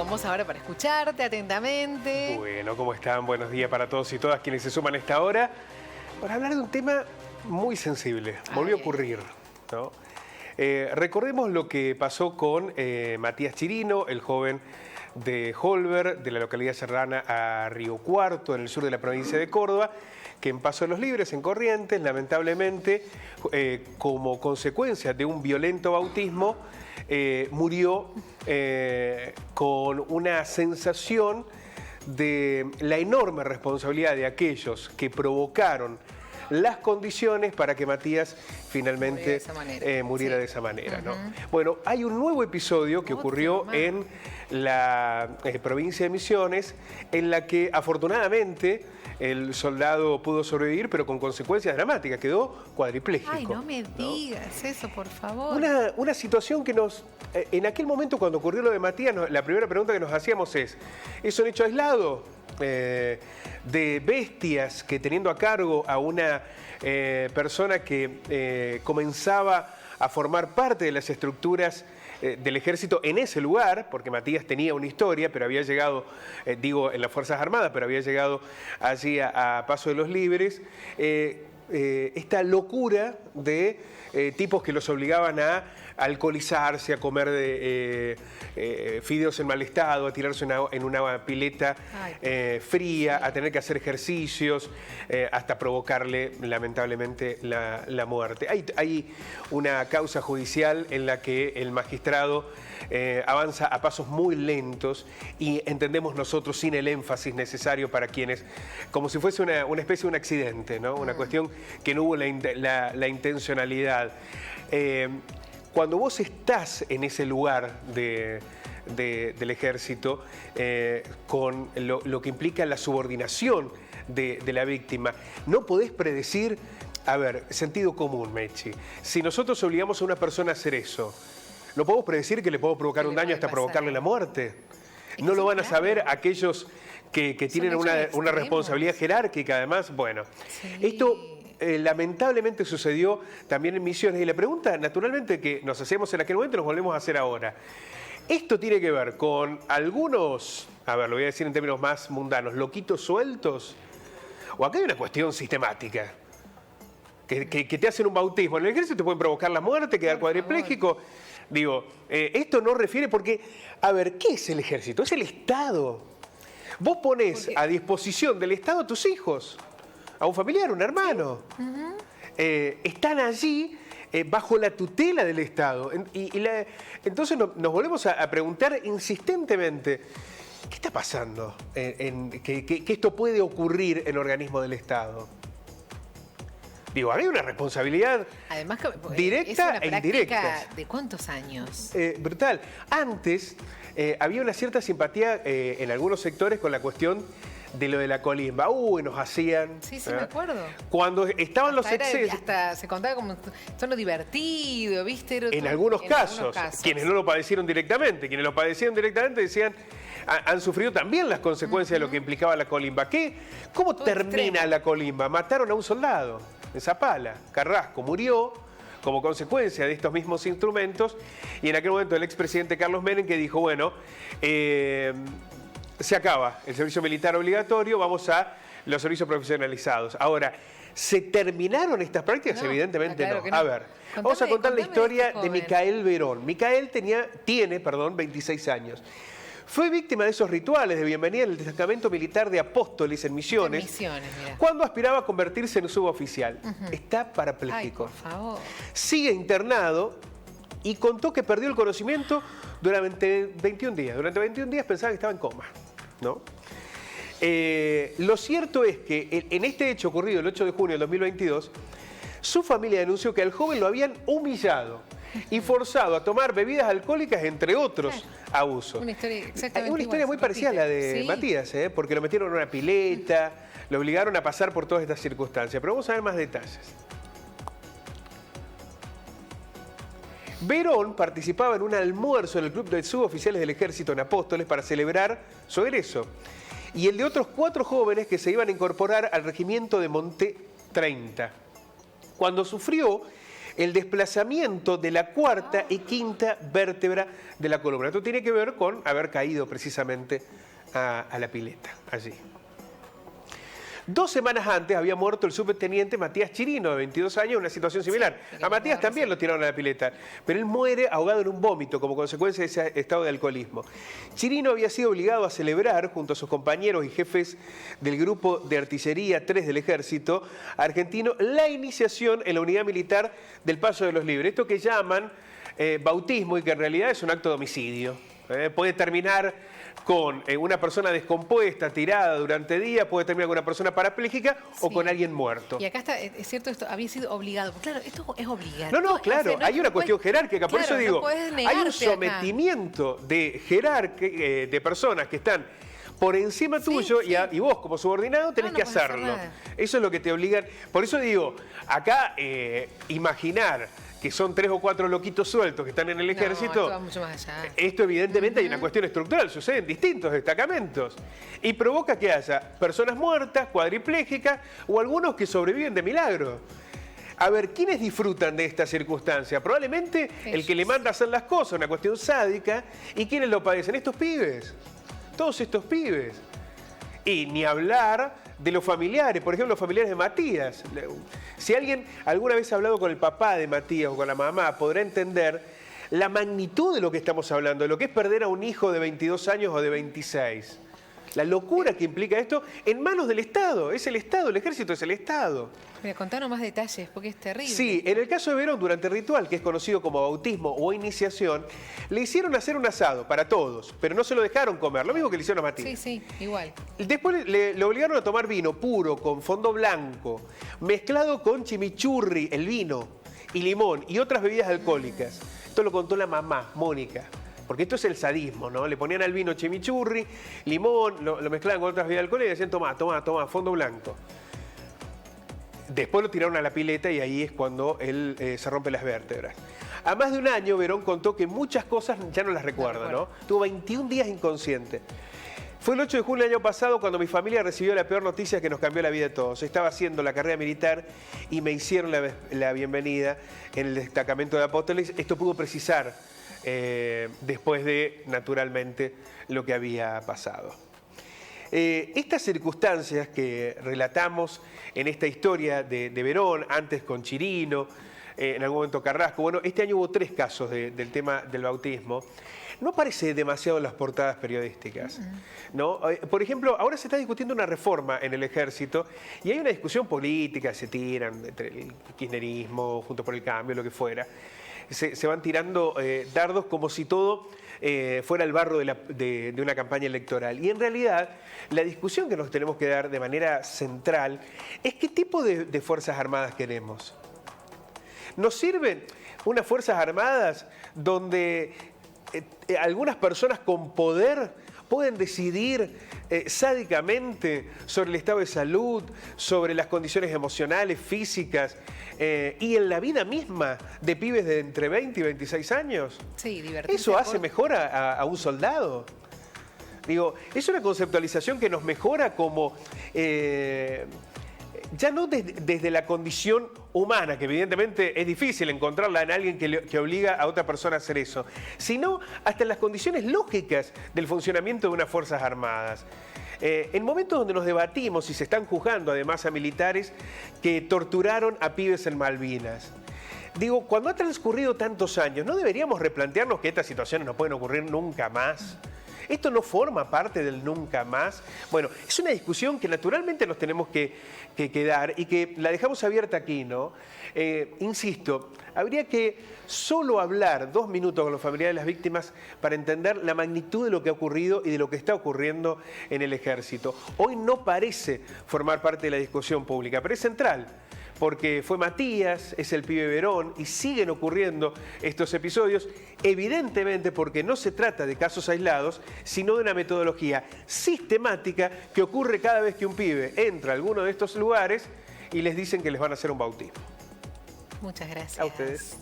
tomamos ahora para escucharte atentamente. Bueno, ¿cómo están? Buenos días para todos y todas quienes se suman a esta hora para hablar de un tema muy sensible. Volvió a ocurrir, ¿no? Recordemos lo que pasó con Matías Chirino, el joven de Holber, de la localidad serrana a Río Cuarto, en el sur de la provincia de Córdoba, que en Paso de los Libres, en Corrientes, lamentablemente, como consecuencia de un violento bautismo, murió con una sensación de la enorme responsabilidad de aquellos que provocaron las condiciones para que Matías finalmente muriera de esa manera, ¿no? Bueno, hay un nuevo episodio que ocurrió en la provincia de Misiones, en la que afortunadamente el soldado pudo sobrevivir, pero con consecuencias dramáticas, quedó cuadripléjico. Ay, no me digas eso, por favor. Una situación que nos... en aquel momento, cuando ocurrió lo de Matías, la primera pregunta que nos hacíamos ¿es un hecho aislado? De bestias que teniendo a cargo a una persona que comenzaba a formar parte de las estructuras del ejército en ese lugar, porque Matías tenía una historia, pero había llegado, digo, en las Fuerzas Armadas, pero había llegado allí a Paso de los Libres, esta locura de tipos que los obligaban a alcoholizarse, a comer fideos en mal estado, a tirarse en una pileta fría, a tener que hacer ejercicios, hasta provocarle lamentablemente la muerte. Hay una causa judicial en la que el magistrado avanza a pasos muy lentos y entendemos nosotros sin el énfasis necesario para quienes, como si fuese una especie de un accidente, ¿no? Una cuestión que no hubo la intencionalidad. Cuando vos estás en ese lugar del ejército, con lo que implica la subordinación de la víctima, no podés predecir, a ver, sentido común, Mechi. Si nosotros obligamos a una persona a hacer eso, no podemos predecir que le podemos provocar un daño hasta provocarle la muerte. No lo van a saber aquellos que tienen una responsabilidad jerárquica, además. Bueno, esto lamentablemente sucedió también en Misiones. Y la pregunta, naturalmente, que nos hacemos en aquel momento, nos volvemos a hacer ahora. Esto tiene que ver con algunos, a ver, lo voy a decir en términos más mundanos, loquitos sueltos, o acá hay una cuestión sistemática. Que te hacen un bautismo en el ejército, te pueden provocar la muerte, quedar cuadripléjico. Digo, esto no refiere porque, a ver, ¿qué es el ejército? Es el Estado. Vos ponés a disposición del Estado a tus hijos, a un familiar, un hermano. Están allí bajo la tutela del Estado. Entonces nos volvemos a preguntar insistentemente, ¿qué está pasando? Que esto puede ocurrir en organismos del Estado. Digo, hay una responsabilidad además directa e indirecta. ¿De cuántos años? Brutal. Antes había una cierta simpatía en algunos sectores con la cuestión de lo de la colimba. Nos hacían... Sí, me acuerdo. Cuando estaban los excesos... Hasta se contaba como tono divertido, ¿viste? En algunos casos, quienes no lo padecieron directamente. Quienes lo padecieron directamente decían... Han sufrido también las consecuencias de lo que implicaba la colimba. ¿Cómo termina la colimba? Mataron a un soldado en Zapala. Carrasco murió como consecuencia de estos mismos instrumentos y en aquel momento el expresidente Carlos Menem que dijo, bueno, se acaba el servicio militar obligatorio, vamos a los servicios profesionalizados. Ahora, ¿se terminaron estas prácticas? No, evidentemente no. A ver, vamos a contar la historia de Micael Verón. Micael tiene 26 años. Fue víctima de esos rituales de bienvenida en el destacamento militar de Apóstoles en Misiones, cuando aspiraba a convertirse en suboficial. Está parapléjico. Ay, por favor. Sigue internado y contó que perdió el conocimiento durante 21 días. Durante 21 días pensaba que estaba en coma, ¿no? Lo cierto es que en este hecho ocurrido el 8 de junio del 2022, su familia denunció que al joven lo habían humillado y forzado a tomar bebidas alcohólicas, entre otros abusos. Una historia muy parecida a la de Matías, porque lo metieron en una pileta, lo obligaron a pasar por todas estas circunstancias. Pero vamos a ver más detalles. Verón participaba en un almuerzo en el club de suboficiales del ejército en Apóstoles para celebrar su egreso y el de otros 4 jóvenes que se iban a incorporar al regimiento de Monte 30. Cuando sufrió el desplazamiento de la cuarta y quinta vértebra de la columna. Esto tiene que ver con haber caído precisamente a la pileta, allí. 2 semanas antes había muerto el subteniente Matías Chirino, de 22 años, en una situación similar. Sí, a Matías también lo tiraron a la pileta, pero él muere ahogado en un vómito como consecuencia de ese estado de alcoholismo. Chirino había sido obligado a celebrar, junto a sus compañeros y jefes del grupo de artillería 3 del ejército argentino, la iniciación en la unidad militar del Paso de los Libres. Esto que llaman bautismo y que en realidad es un acto de homicidio. Puede terminar con una persona descompuesta, tirada durante días, puede terminar con una persona parapléjica o con alguien muerto. Y acá está, es cierto, esto había sido obligado. Claro, esto es obligado. No, claro, o sea, hay una cuestión jerárquica, por eso digo, hay un sometimiento de personas que están por encima tuyo y vos como subordinado tenés que hacerlo. Eso es lo que te obligan. Por eso digo, acá imaginar que son 3 o 4 loquitos sueltos que están en el ejército, esto va mucho más allá. Esto evidentemente hay una cuestión estructural, sucede en distintos destacamentos y provoca que haya personas muertas, cuadriplégicas o algunos que sobreviven de milagro. A ver, ¿quiénes disfrutan de esta circunstancia? Probablemente el que le manda a hacer las cosas, una cuestión sádica, y ¿quiénes lo padecen? Estos pibes, todos estos pibes. Y ni hablar de los familiares, por ejemplo, los familiares de Matías. Si alguien alguna vez ha hablado con el papá de Matías o con la mamá, podrá entender la magnitud de lo que estamos hablando, de lo que es perder a un hijo de 22 años o de 26. La locura que implica esto en manos del Estado. Es el Estado, el ejército es el Estado. Mira, contanos más detalles, porque es terrible. Sí, en el caso de Verón, durante el ritual, que es conocido como bautismo o iniciación, le hicieron hacer un asado para todos, pero no se lo dejaron comer, lo mismo que le hicieron a Matías. Sí, igual. Después le obligaron a tomar vino puro, con fondo blanco, mezclado con chimichurri, el vino, y limón, y otras bebidas alcohólicas. Esto lo contó la mamá, Mónica. Porque esto es el sadismo, ¿no? Le ponían al vino chimichurri, limón, lo mezclaban con otras bebidas alcohólicas y decían, toma, fondo blanco. Después lo tiraron a la pileta y ahí es cuando él se rompe las vértebras. A más de un año, Verón contó que muchas cosas ya no las recuerda, ¿no? Tuvo 21 días inconsciente. Fue el 8 de julio del año pasado cuando mi familia recibió la peor noticia que nos cambió la vida a todos. Estaba haciendo la carrera militar y me hicieron la bienvenida en el destacamento de Apóstoles. Esto pudo precisar después de, naturalmente, lo que había pasado. Estas circunstancias que relatamos en esta historia de Verón, antes con Chirino, en algún momento Carrasco, bueno, este año hubo 3 casos del tema del bautismo, no aparece demasiado en las portadas periodísticas, ¿no? Por ejemplo, ahora se está discutiendo una reforma en el ejército y hay una discusión política, se tiran entre el kirchnerismo, Juntos por el Cambio, lo que fuera. Se van tirando dardos como si todo fuera el barro de una campaña electoral. Y en realidad, la discusión que nos tenemos que dar de manera central es qué tipo de Fuerzas Armadas queremos. ¿Nos sirven unas Fuerzas Armadas donde algunas personas con poder pueden decidir sádicamente sobre el estado de salud, sobre las condiciones emocionales, físicas y en la vida misma de pibes de entre 20 y 26 años? Sí, divertirse. ¿Eso hace mejor a un soldado? Digo, es una conceptualización que nos mejora como... ya no desde la condición humana, que evidentemente es difícil encontrarla en alguien que obliga a otra persona a hacer eso, sino hasta en las condiciones lógicas del funcionamiento de unas Fuerzas Armadas. En momentos donde nos debatimos y se están juzgando además a militares que torturaron a pibes en Malvinas. Digo, cuando ha transcurrido tantos años, ¿no deberíamos replantearnos que estas situaciones no pueden ocurrir nunca más? ¿Esto no forma parte del nunca más? Bueno, es una discusión que naturalmente nos tenemos que dar y que la dejamos abierta aquí, ¿no? Insisto, habría que solo hablar 2 minutos con los familiares de las víctimas para entender la magnitud de lo que ha ocurrido y de lo que está ocurriendo en el ejército. Hoy no parece formar parte de la discusión pública, pero es central. Porque fue Matías, es el pibe Verón y siguen ocurriendo estos episodios, evidentemente porque no se trata de casos aislados, sino de una metodología sistemática que ocurre cada vez que un pibe entra a alguno de estos lugares y les dicen que les van a hacer un bautismo. Muchas gracias. A ustedes.